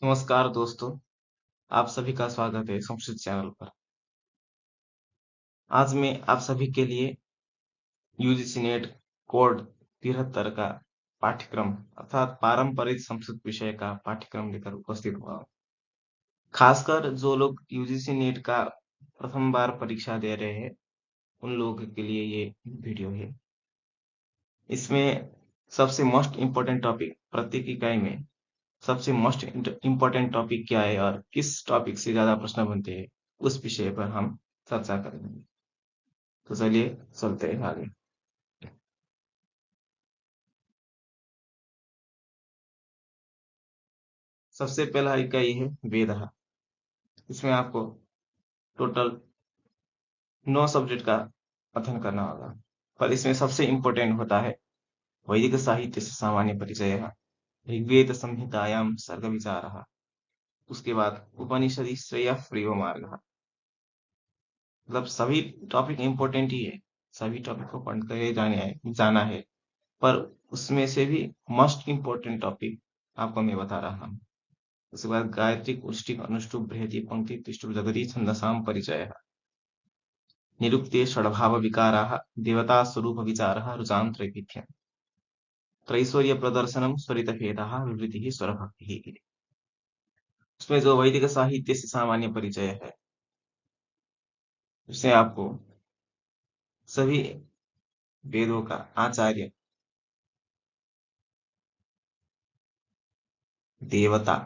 नमस्कार दोस्तों, आप सभी का स्वागत है संस्कृत चैनल पर। आज मैं आप सभी के लिए यूजीसी नेट कोड 73 का पाठ्यक्रम अर्थात पारंपरिक संस्कृत विषय का पाठ्यक्रम लेकर उपस्थित हुआ हूँ। खासकर जो लोग यूजीसी नेट का प्रथम बार परीक्षा दे रहे हैं, उन लोगों के लिए ये वीडियो है। इसमें सबसे मोस्ट इम्पोर्टेंट टॉपिक प्रत्येक इकाई में सबसे मोस्ट इम्पोर्टेंट टॉपिक क्या है और किस टॉपिक से ज्यादा प्रश्न बनते हैं, उस विषय पर हम चर्चा करेंगे। तो चलिए चलते हैं आगे। सबसे पहला इकाई है वेदः। इसमें आपको टोटल 9 सब्जेक्ट का अध्ययन करना होगा, पर इसमें सबसे इम्पोर्टेंट होता है वैदिक साहित्य से सामान्य परिचय, ऋग्वेद संहितायां सर्ग विचारः, उसके बाद उपनिषदि श्रेय प्रियो मार्गः। मतलब सभी टॉपिक इम्पोर्टेंट ही है, सभी टॉपिक को पढ़ कर जाना है, पर उसमें से भी मोस्ट इम्पोर्टेंट टॉपिक आपको मैं बता रहा हूँ। उसके बाद गायत्री पुष्टि अनुष्टुप बृहति पंक्ति तिष्ठुप जगति छंदसाम परिचय, निरुक्ते षड्भाव विकाराः देवता स्वरूप विचारः रुचां त्रैविध्यम्, त्रैश्वर्य प्रदर्शनम स्वरित भेदः विवृतिः स्वर भक्ति। उसमें जो वैदिक साहित्य से सामान्य परिचय है, उससे आपको सभी वेदों का आचार्य, देवता,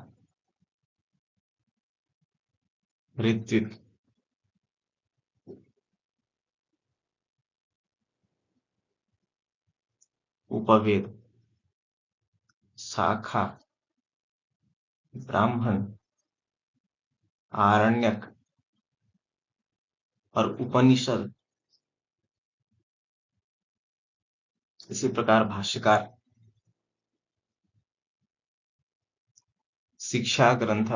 ऋत्विक, उपवेद, शाखा, ब्राह्मण, आरण्यक और उपनिषद, इसी प्रकार भाष्यकार, शिक्षा ग्रंथ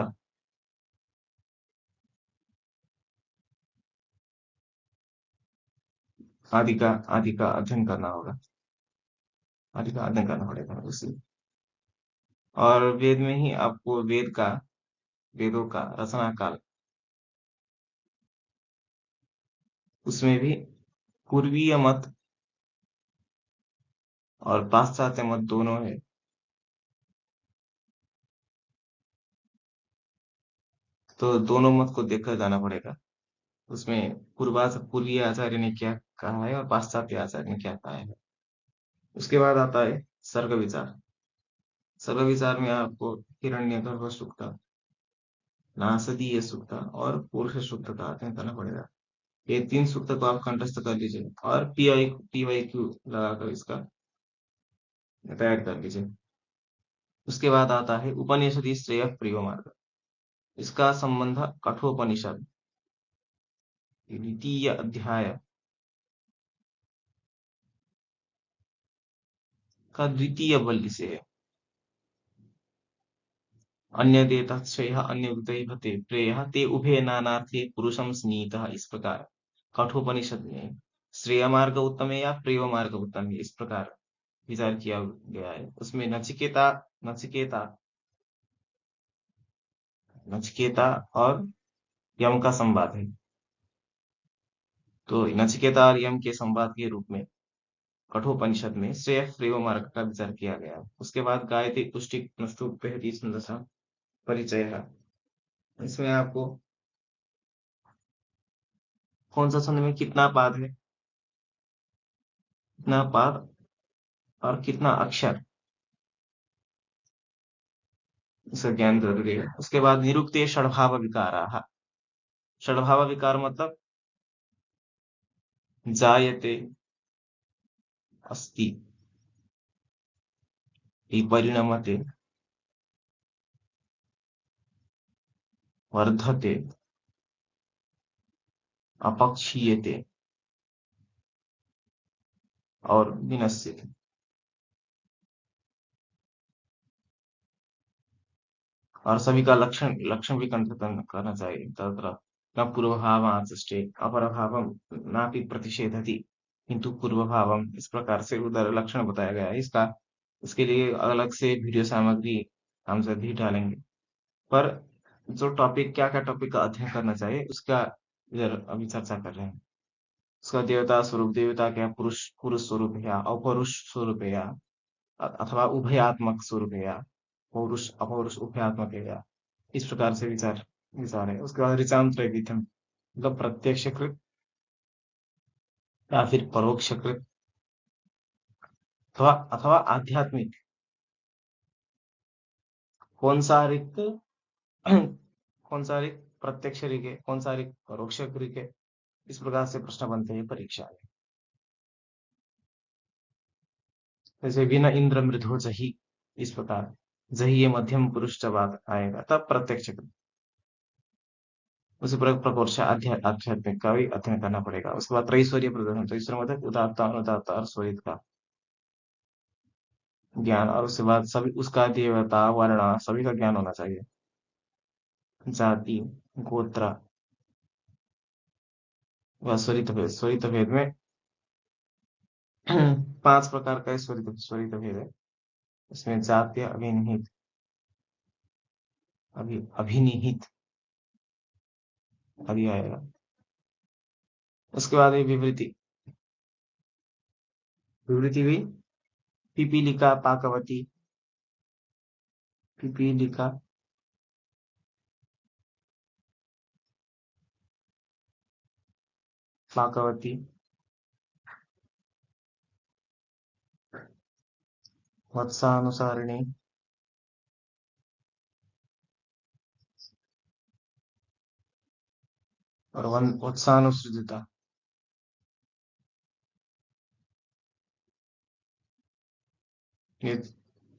आदि का अध्ययन करना होगा, आदि का अध्ययन करना पड़ेगा उसी। और वेद में ही आपको वेदों का रचना काल, उसमें भी पूर्वीय मत और पाश्चात्य मत दोनों है। तो दोनों मत को देखकर जाना पड़ेगा। उसमें पूर्वीय आचार्य ने क्या कहा है और पाश्चात्य आचार्य ने क्या कहा है। उसके बाद आता है सर्ग विचार। सर्ग विचार में आपको हिरण्यगर्भ सूक्त, नासदीय सूक्त और पुरुष सूक्त का अध्ययन करना पड़ेगा। ये 3 सूक्त को आप कंठस्थ कर लीजिए और PYQ लगाकर इसका तैयार कर लीजिए। उसके बाद आता है उपनिषदि श्रेय प्रियो मार्ग। इसका संबंध कठोपनिषद द्वितीय अध्याय का द्वितीय बल्ली से है। अन्य देता श्रेय अन्य भते प्रेय ते उभे नानार्थे पुरुषम स्नीतः। इस प्रकार कठोपनिषद में श्रेय मार्ग उत्तम है या प्रेय मार्ग उत्तम है, इस प्रकार विचार किया गया है। उसमें नचिकेता नचिकेता और यम का संवाद है। तो नचिकेता और यम के संवाद के रूप में कठोपनिषद में श्रेय प्रेय मार्ग का विचार किया गया है। उसके बाद गायत्री पुष्टि नुष्टुप बृहति छंदसा परिचय है। इसमें आपको कौन सा छंद में कितना पाद है, कितना पाद और कितना अक्षर, इसका ज्ञान जरूरी है। उसके बाद निरुक्ते षड्भाव विकाराः। षड्भाव विकार मतलब जायते, अस्ति, परिणमते, वर्धते, अपक्षीयते और विनश्यते। और सभी का लक्षण लक्षण भी कंठ करना चाहिए। तत्र न पूर्वभावाचष्टे अपरभावम नापि प्रतिषेधति किंतु पूर्वभावम, इस प्रकार से उधर लक्षण बताया गया है। इसका इसके लिए अलग से वीडियो सामग्री हम जल्द ही डालेंगे। पर जो टॉपिक क्या क्या टॉपिक का अध्ययन करना चाहिए उसका इधर अभी चर्चा कर रहे हैं। उसका देवता स्वरूप, देवता क्या पुरुष पुरुष स्वरूप है या अपौरुष स्वरूप है या अथवा उभयात्मक स्वरूप है या पौरुष अपौरुष उभयात्मक है या इस प्रकार से विचार विचार है। उसके बाद ऋचांतर विधम मतलब प्रत्यक्षकृत या फिर परोक्षकृत अथवा अथवा आध्यात्मिक कौन सा ऋक कौन सा ऋक प्रत्यक्ष ऋक है, कौन सा ऋक परोक्ष ऋक है। इस प्रकार से प्रश्न बनते हैं परीक्षा में। जैसे विन इंद्र मृधो जही, इस प्रकार जही ये मध्यम पुरुष जब आएगा तब प्रत्यक्ष कृत। उसी प्रकोष्ठ आध्यात्मिक का भी अध्ययन करना पड़ेगा। उसके बाद त्रैश्वर्य प्रदर्शन, त्रैश्वर्य मतलब उदारता अनुदारता और स्वरित का ज्ञान, और उसके बाद सभी उसका देवता वर्ण सभी का ज्ञान होना चाहिए। जाति गोत्र व स्वरित भेद, स्वरित भेद में 5 प्रकार का स्वरित स्वरित भेद है। इसमें जातीय अभिनिहित अभिनिहित अभी आएगा। उसके बाद ये विवृति, विवृति भी पिपीलिका पाकवती, पिपीलिका पाकवती, वत्सानुसारिणी, और वत्सानुसृजिता। ये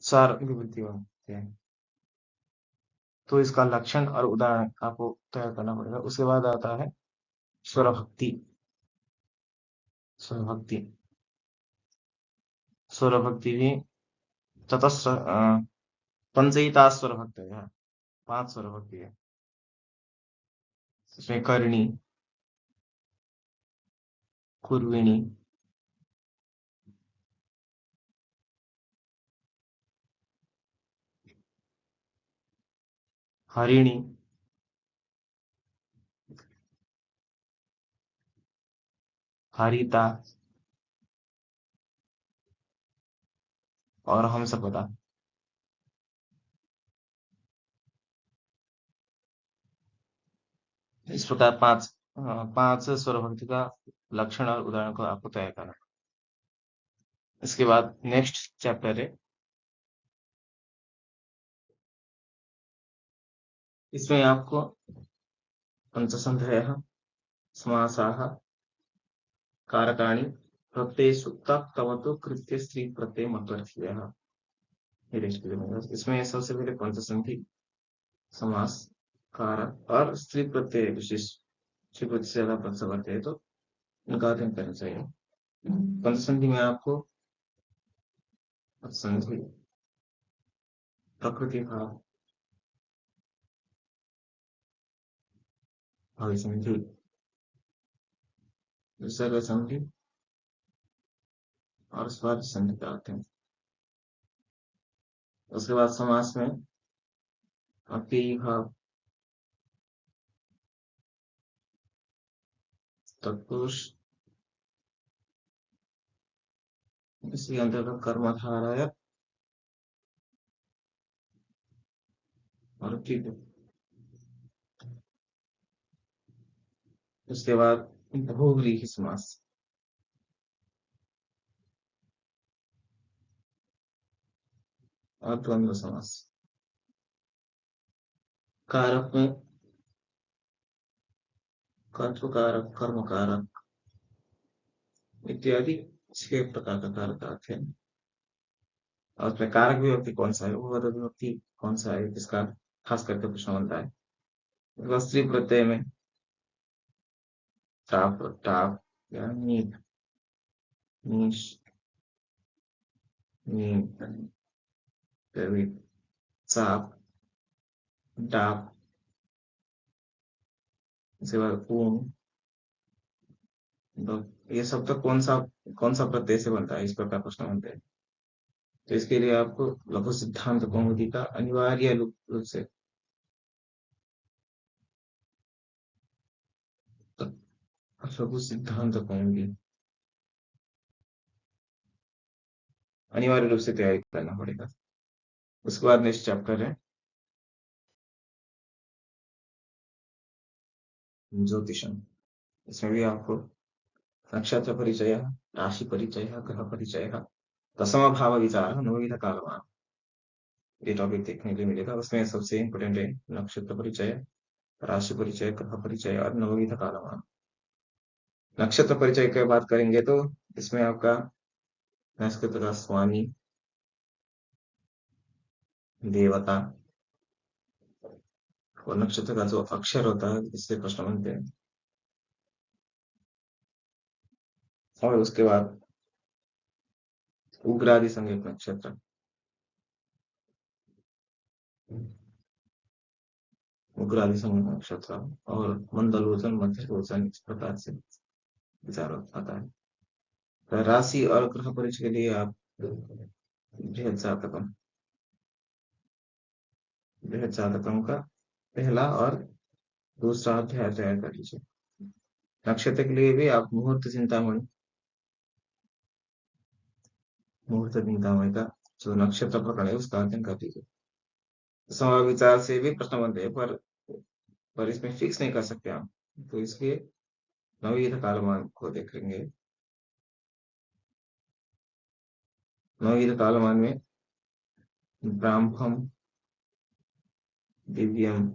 4 विभूति होते हैं। तो इसका लक्षण और उदाहरण आपको तैयार करना पड़ेगा। उसके बाद आता है स्वरभक्ति। स्वरभक्ति, स्वरभक्ति भी चतस्र पंचयिता स्वरभक्त है। 5 स्वरभक्ति है। इसमें कर्णी, कुर्विणी, हरिणी, हरिता और हम सब बता। इस प्रकार 5 स्वरभक्ति का लक्षण और उदाहरण को आपको तय करना। इसके बाद नेक्स्ट चैप्टर है, इसमें आपको पंचसंधयः, समासाः, कारकाणि, प्रत्ययेषु तत्तवतु कृत्य स्त्री प्रत्यय मध्वर्थियः। ये देखते हैं। इसमें सबसे पहले पंचसंधि, समास, कारक और स्त्री प्रत्यय विशेष स्त्री प्रत्यय से ज्यादा पद सब आते हैं तो इनका अध्ययन करना चाहिए। पंचसंधि में आपको संधि, प्रकृति भाव, अभिसंधि, विसर्ग संधि और स्वार्थ संधि का अध्ययन। उसके बाद समास में अव्ययी भाव, तत्पुरुष, इसके अंतर्गत कर्मधारय और क्रिया। उसके बाद बहुव्रीहि समास, और द्वंद्व समास। कारक में कर्तृकारक, कर्मकारक इत्यादि 6 प्रकार का कारक का अध्ययन। और उसमें कारक विभक्ति कौन सा है, उपपद विभक्ति कौन सा है, इसका खास करके प्रश्न बनता है। उसके बाद स्त्री प्रत्यय में टाप टाप या नीप, नीश, नीप, प्रवीण, चाप, डाप, उसके बाद ऊन। तो ये सब तो कौन सा प्रत्यय से बनता है, इस प्रकार प्रश्न बनते हैं। तो इसके लिए आपको लघु सिद्धांत कौमुदी का अनिवार्य रूप से लघु सिद्धांत कौमुदी अनिवार्य रूप से तैयारी करना पड़ेगा। उसके बाद नेक्स्ट चैप्टर है ज्योतिषम। इसमें भी आपको नक्षत्र परिचय, राशि परिचय, ग्रह परिचय, दशम भाव विचार, नवविध कालमान, ये टॉपिक देखने के लिए मिलेगा। उसमें सबसे इंपोर्टेंट है नक्षत्र परिचय, राशि परिचय, ग्रह परिचय और नवविध कालमान। नक्षत्र परिचय की बात करेंगे तो इसमें आपका नक्षत्र का स्वामी, देवता और नक्षत्र का जो अक्षर होता है इससे प्रश्न बनते हैं। और उसके बाद उग्रादि संज्ञक नक्षत्र, उग्रादि संज्ञक नक्षत्र और मंदलोचन, मध्यलोचन, इस प्रकार से विचार आता है। तो राशि और ग्रह परिचय के लिए आप बृहद जातकम, बृहद जातकम का पहला और दूसरा अध्याय तैयार कर लीजिए। नक्षत्र के लिए भी आप मुहूर्त चिंतामणि, मुहूर्त चिंतामणि का जो नक्षत्र प्रकरण है उसका अध्ययन कर लीजिए। समय विचार से भी प्रश्न बनते हैं पर इसमें फिक्स नहीं कर सकते हम, तो इसलिए नवयुध कालमान को देखेंगे। नवयुध कालमान में ब्राह्मम, दिव्यम,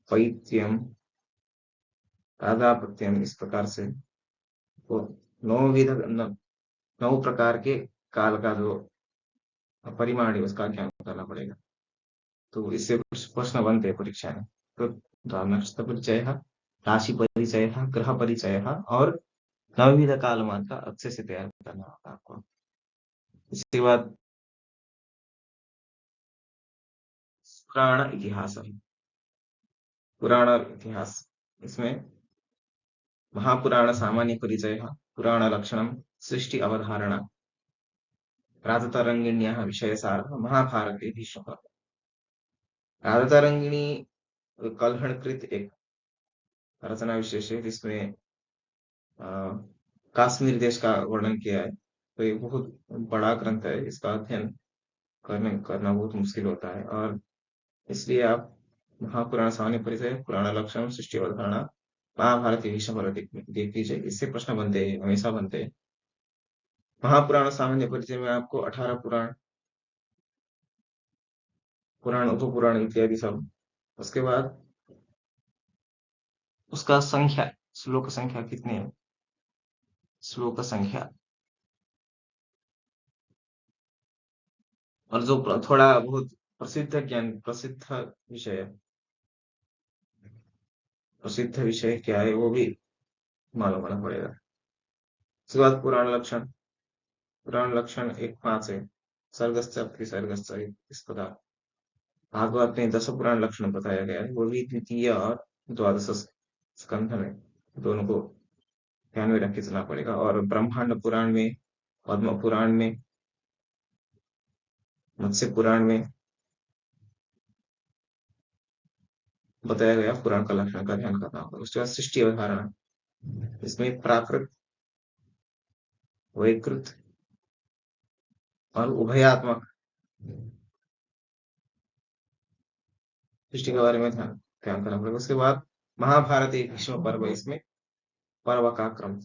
पैत्यम, आदापत्यम, इस प्रकार से वो नौ प्रकार के काल का जो परिमाण है उसका ज्ञान करना पड़ेगा। तो इससे कुछ प्रश्न बनते हैं परीक्षा में। तो नक्षत्र परिचय, राशि परिचय, ग्रह परिचय और नवविध कालमान का अच्छे से तैयार करना होगा आपको। इसके बाद पुराण इतिहास, पुराण इतिहास, इसमें महापुराण सामान्य परिचय, पुराण लक्षणम, सृष्टि अवधारणा, राजतरंगिण्यः विषयसारः, महाभारते भीष्म। राजतरंगिणी कलहणकृत एक रचना विशेष है जिसमें काश्मीर देश का वर्णन किया है। तो ये बहुत बड़ा ग्रंथ है, इसका अध्ययन करना बहुत मुश्किल होता है और इसलिए आप महापुराण सामान्य परिचय, पुराण लक्षण, सृष्टि अवधारणा, महाभारत भीष्म देख लीजिए। इससे प्रश्न बनते हैं, हमेशा बनते हैं। महापुराण सामान्य परिचय में आपको 18 पुराण, पुराण, उपपुराण इत्यादि सब। उसके बाद उसका संख्या, श्लोक संख्या कितने है, श्लोक संख्या, और जो थोड़ा बहुत प्रसिद्ध ज्ञान, प्रसिद्ध विषय क्या है वो भी मालूम होना पड़ेगा। उसके बाद पुराण लक्षण, पुराण लक्षण 1:5 है, सर्गश्च त्रिसर्गश्च, इस प्रकार भागवत में 10 पुराण लक्षण बताया गया है, वो भी द्वितीय और द्वादश स्कंध में, दोनों को ध्यान में रख के चलना पड़ेगा। और ब्रह्मांड पुराण में, पद्म पुराण में, मत्स्य पुराण में बताया गया पुराण का लक्षण का ध्यान करना होगा। उसके बाद सृष्टि अवधारणा, इसमें प्राकृत, वैकृत और उभयात्मक सृष्टि के बारे में ध्यान ध्यान करना पड़ेगा। उसके बाद महाभारत एक भीष्म पर्व, इसमें पर्व का क्रम,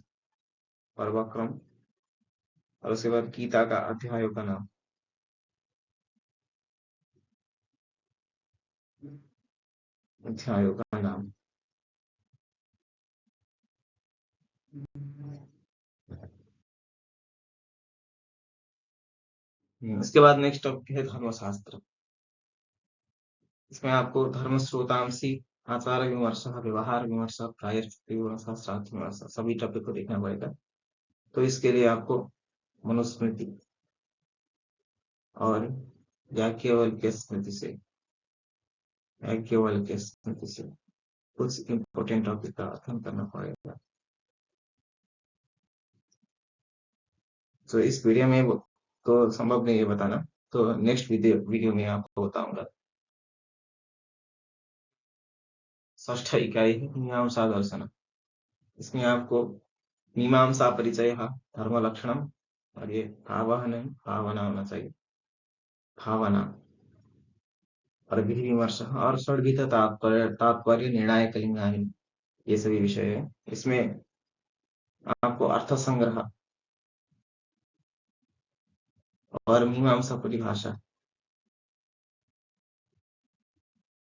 पर्व क्रम, और उसके बाद गीता का अध्यायों का नाम, अध्यायों का नाम। इसके बाद नेक्स्ट टॉपिक है धर्मशास्त्र। इसमें आपको धर्म स्रोतांशी, आचार विमर्श, व्यवहार विमर्श, प्रायश्चित विमर्श, श्राद्ध विमर्श, सभी टॉपिक को देखना पड़ेगा। तो इसके लिए आपको मनुस्मृति और याज्ञवल्क्य स्मृति से, याज्ञवल्क्य स्मृति से कुछ इंपोर्टेंट टॉपिक का अध्ययन करना पड़ेगा। तो इस वीडियो में तो संभव नहीं है बताना, तो नेक्स्ट वीडियो में आपको बताऊंगा। षष्ठ इकाई है मीमांसा दर्शन। इसमें आपको मीमांसा परिचय धर्म लक्षणम, और ये भावः नहीं, भावना होना चाहिए, भावना, और विमर्श और षड्विध तात्पर्य, तात्पर्य निर्णायक लिंगानि, ये सभी विषय है। इसमें आपको अर्थ संग्रह और मीमांसा परिभाषा,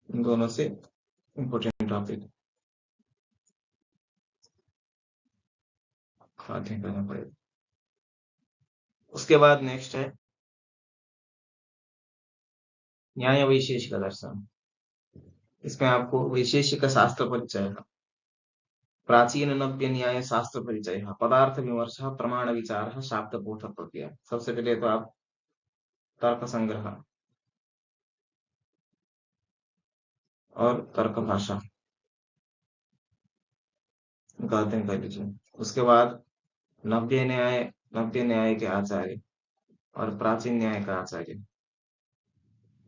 इन दोनों से इम्पोर्टेंट टॉपिक अध्ययन करना पड़ेगा। उसके बाद नेक्स्ट है न्याय वैशेषिक दर्शन। इसमें आपको वैशेषिक शास्त्र परिचय है, प्राचीन नव्य न्याय शास्त्र परिचय, पदार्थ विमर्श, प्रमाण विचार, शाब्द बोध प्रक्रिया। सबसे पहले तो आप तर्क संग्रह और तर्क भाषा का अध्ययन कर लीजिए। उसके बाद नव्य न्याय, नव्य न्याय के आचार्य और प्राचीन न्याय का आचार्य,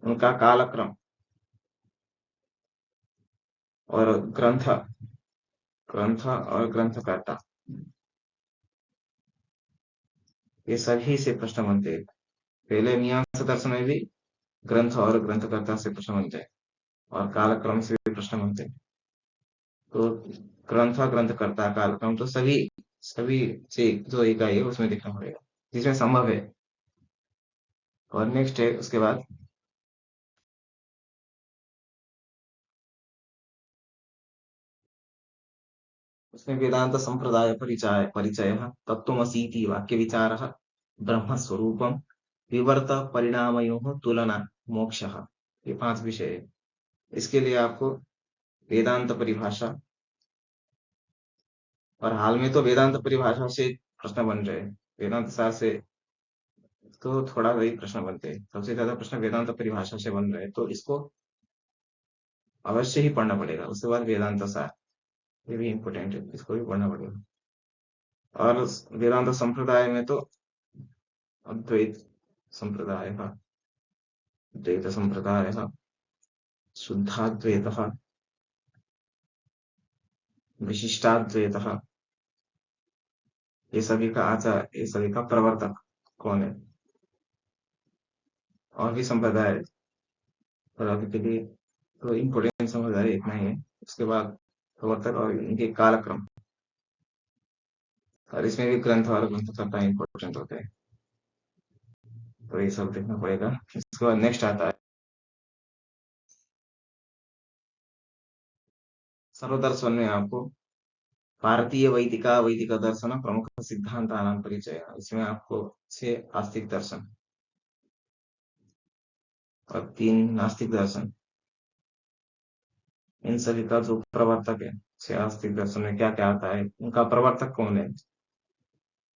उनका कालक्रम और ग्रंथ, ग्रंथ और ग्रंथकर्ता, ये सभी से प्रश्न बनते हैं। पहले मीमांसा दर्शन में भी ग्रंथ और ग्रंथकर्ता से प्रश्न बनते हैं और कालक्रम से भी प्रश्न बनते हैं। तो ग्रंथ, ग्रंथकर्ता, कालक्रम तो सभी सभी से जो इकाई है उसमें देखना पड़ेगा जिसमें संभव है। और नेक्स्ट है उसके बाद उसमें वेदांत संप्रदाय परिचय, तत्त्वमसीति वाक्य विचार, ब्रह्म स्वरूपम, विवर्त परिणामयोः तुलना, मोक्षः, ये 5 विषय है। इसके लिए आपको वेदांत परिभाषा, और हाल में तो वेदांत परिभाषा से प्रश्न बन रहे हैं, वेदांत सार से तो थोड़ा वही प्रश्न बनते हैं, सबसे ज्यादा प्रश्न वेदांत परिभाषा से बन रहे हैं, तो इसको अवश्य ही पढ़ना पड़ेगा। उसके बाद वेदांत सार, ये भी इम्पोर्टेंट है, इसको भी पढ़ना पड़ेगा। और वेदांत संप्रदाय में तो अद्वैत संप्रदाय, द्वैत संप्रदाय, शुद्धाद्वैत, विशिष्टाद्वैत, ये सभी का आचार, ये सभी का प्रवर्तक कौन है, और भी संप्रदाय है, पर अभी के लिए तो इम्पोर्टेंट संप्रदाय इतना ही है। उसके बाद प्रवर्तक और इनके कालक्रम, और इसमें भी ग्रंथ और ग्रंथकर्ता इम्पोर्टेंट होते हैं, तो ये सब देखना पड़ेगा। इसके बाद नेक्स्ट आता है सर्वदर्शन में आपको भारतीय वैदिक दर्शन प्रमुख सिद्धांतानां परिचय, इसमें आपको 6 आस्तिक दर्शन और 3 नास्तिक दर्शन, इन सभी का जो प्रवर्तक है, 6 आस्तिक दर्शन में क्या क्या आता है, उनका प्रवर्तक कौन है,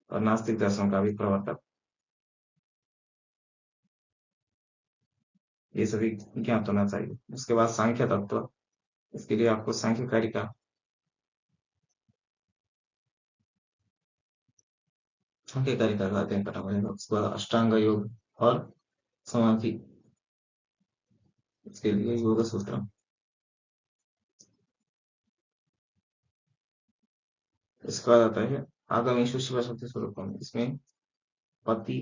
और नास्तिक दर्शन का भी प्रवर्तक, ये सभी ज्ञात होना चाहिए। उसके बाद सांख्य तत्व, इसके लिए आपको सांख्य कारिका, सांख्य कारिका का अध्ययन करना पड़ेगा। उसके बाद अष्टांग योग और समाधि, इसके लिए योग सूत्र। इसके बाद आता है आगमेषु शिव शक्ति स्वरूपम, इसमें पति,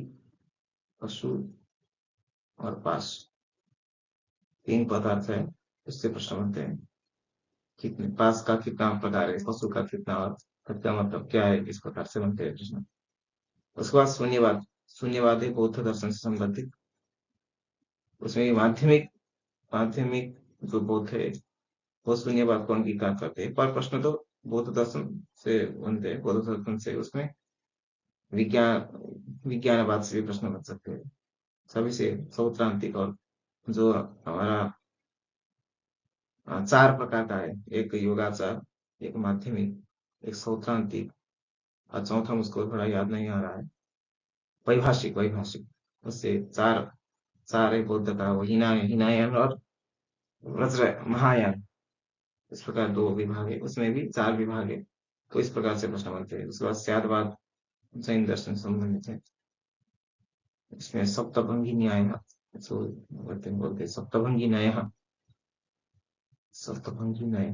पशु और पाश, 3 पदार्थ है, इससे प्रश्न बनते हैं। कितने पास का कितना प्रकार है, पशु का कितना, और का मतलब क्या है, इस प्रकार से बनते हैं प्रश्न। उसके बाद शून्यवाद, शून्यवाद है बौद्ध दर्शन से संबंधित, उसमें माध्यमिक, माध्यमिक जो बौद्ध है वो शून्यवाद को अंगीकार करते हैं, पर प्रश्न तो बौद्ध दर्शन से बनते हैं, बौद्ध दर्शन से उसमें विज्ञान, विज्ञानवाद से भी प्रश्न बन सकते हैं, सभी से सौत्रांतिक, और जो हमारा 4 प्रकार का है, एक योगाचार, एक माध्यमिक, एक सौत्रांतिक, और चौथा मुझको थोड़ा याद नहीं आ रहा है, वैभाषिक, वैभाषिक, उससे 4 4 है बौद्ध का, वो हिनायन और वज्र महायान, इस प्रकार 2 विभाग है, उसमें भी 4 विभाग है, तो इस प्रकार से प्रश्न बनते हैं। उसके बाद स्यादवाद जैन दर्शन से संबंधित है, इसमें सप्तभंगी न्याय, जो बोलते हैं सप्तभंगी न्याय, सप्तभंगी न्याय,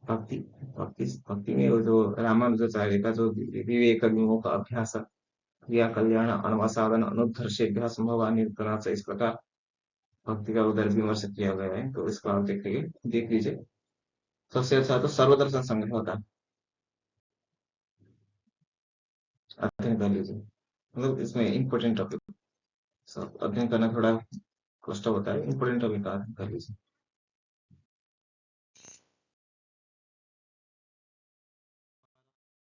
भक्ति भक्ति भक्ति में वो जो रामानुजाचार्य का जो विवेक विमोह का अभ्यास क्रिया कल्याण अनवसादन अनुद्धर्षेभ्यः संभवा निरूपणा से इस प्रकार भक्ति का उधर विमर्श किया गया है, तो इसको आप देख लीजिए। सबसे अच्छा तो सर्वदर्शन संग्रह होता है, अध्ययन कर लीजिए। मतलब इसमें इम्पोर्टेंट टॉपिक सब अध्ययन करना थोड़ा कष्ट होता है, इम्पोर्टेंट टॉपिक का अध्ययन कर लीजिए।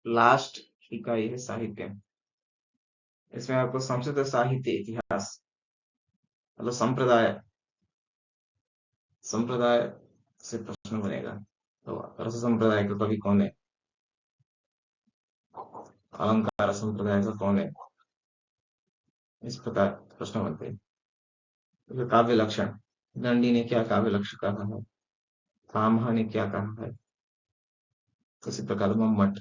लास्ट इकाई है साहित्य। इसमें आपको संस्कृत साहित्य इतिहास मतलब संप्रदाय संप्रदाय से प्रश्न बनेगा। तो रस संप्रदाय का कवि कौन है, अलंकार संप्रदाय का कौन है, इस प्रकार प्रश्न बनते हैं। तो काव्य लक्षण, दंडी ने क्या काव्य लक्षण कहा है, तामहा ने क्या कहा है, इसी प्रकार मम्मट,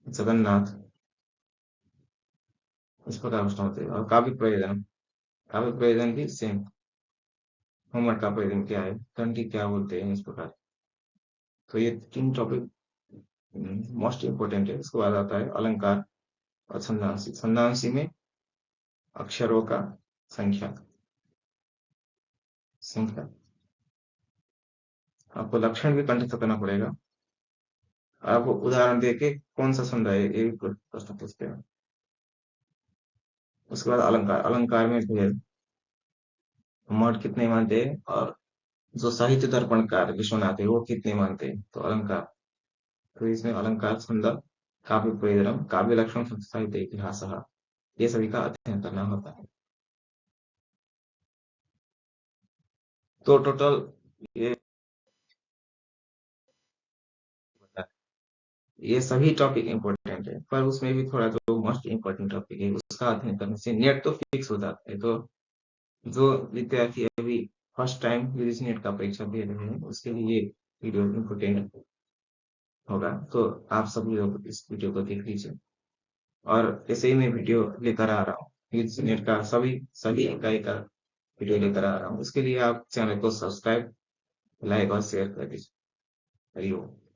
जगन्नाथ, इस प्रकार प्रश्न होते हैं। और काव्य प्रयोजन भी सेम, मम्मट का प्रयोजन क्या है, दंडी क्या बोलते हैं, इस प्रकार। तो ये 3 टॉपिक मोस्ट इंपोर्टेंट है। उसके बाद आता है अलंकार और छंदांसी। छंदांसी में अक्षरों का संख्या संख्या आपको लक्षण भी कंठस्थ करना पड़ेगा। आपको उदाहरण देके कौन सा छंद है ये भी प्रश्न पूछते हैं। उसके बाद अलंकार, अलंकार में भेद, मठ कितने मानते हैं और जो साहित्य दर्पणकार विश्वनाथ है वो कितने मानते हैं। तो अलंकार, तो इसमें अलंकार छंद, काव्य प्रयोजन, काव्य लक्षण, साहित्य इतिहास, ये सभी का अध्ययन करना होता है। तो टोटल ये ये सभी टॉपिक इम्पोर्टेंट है, पर उसमें भी थोड़ा जो मोस्ट इम्पोर्टेंट टॉपिक है उसका अध्ययन करने से नेट तो फिक्स हो जाता है। तो जो विद्यार्थी अभी फर्स्ट टाइम यूजीसी नेट का परीक्षा दे रहे हैं उसके लिए ये वीडियो इम्पोर्टेंट होगा। तो आप सब लोग इस वीडियो को देख लीजिए। और ऐसे ही मैं वीडियो लेकर आ रहा हूँ, यूजीसी नेट का सभी सभी इकाई का वीडियो लेकर आ रहा हूँ। उसके लिए आप चैनल को सब्सक्राइब, लाइक और शेयर कर दीजिए। हरिओम।